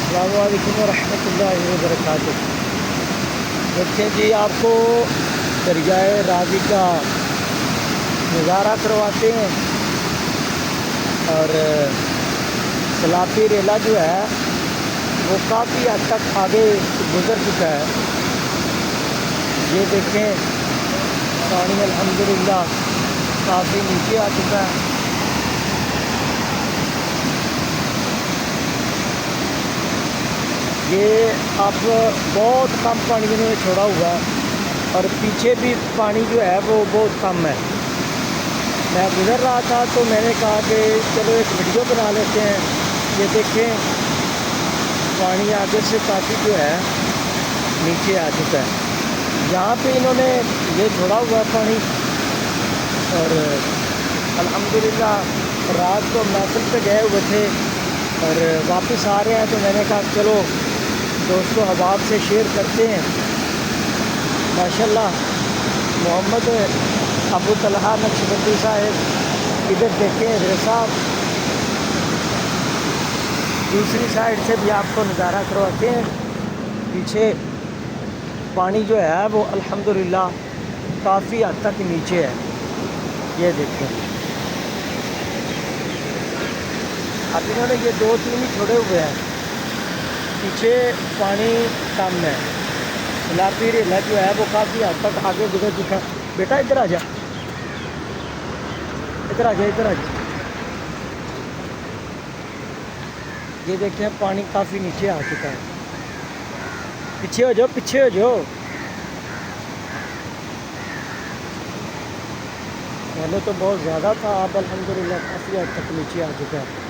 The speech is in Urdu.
السلام علیکم ورحمۃ اللہ وبرکاتہ۔ دیکھیں جی، آپ کو دریائے راوی کا نظارہ کرواتے ہیں، اور سلاپی ریلا جو ہے وہ کافی حد تک آگے گزر چکا ہے۔ یہ دیکھیں، پانی الحمدللہ کافی نیچے آ چکا ہے۔ یہ اب بہت کم پانی انہوں نے چھوڑا ہوا ہے، اور پیچھے بھی پانی جو ہے وہ بہت کم ہے۔ میں گزر رہا تھا تو میں نے کہا کہ چلو ایک ویڈیو بنا لیتے ہیں۔ یہ دیکھیں، پانی آگے سے کافی جو ہے نیچے آ چکا ہے۔ یہاں پہ انہوں نے یہ چھوڑا ہوا پانی، اور الحمدللہ رات کو محفل پہ گئے ہوئے تھے اور واپس آ رہے ہیں، تو میں نے کہا چلو دوستو احباب سے شیئر کرتے ہیں۔ ماشاءاللہ محمد ابو طلحہ نقشبندی صاحب ادھر دیکھیں، حضرت صاحب دوسری سائڈ سے بھی آپ کو نظارہ کرواتے ہیں۔ پیچھے پانی جو ہے وہ الحمدللہ کافی حد تک نیچے ہے۔ یہ دیکھیں، اب انہوں نے یہ 2-3 ہی چھوڑے ہوئے ہیں، پیچھے پانی کم ہے۔ سلاپی ریلا جو ہے وہ کافی حد تک آگے گزر چکا ہے۔ بیٹا ادھر آ جا، ادھر آ جا، ادھر آ جا۔ یہ دیکھیں، پانی کافی نیچے آ چکا ہے۔ پیچھے ہو جاؤ، پیچھے ہو جاؤ۔ پہلے تو بہت زیادہ تھا، اب الحمدللہ کافی حد تک نیچے آ چکا ہے۔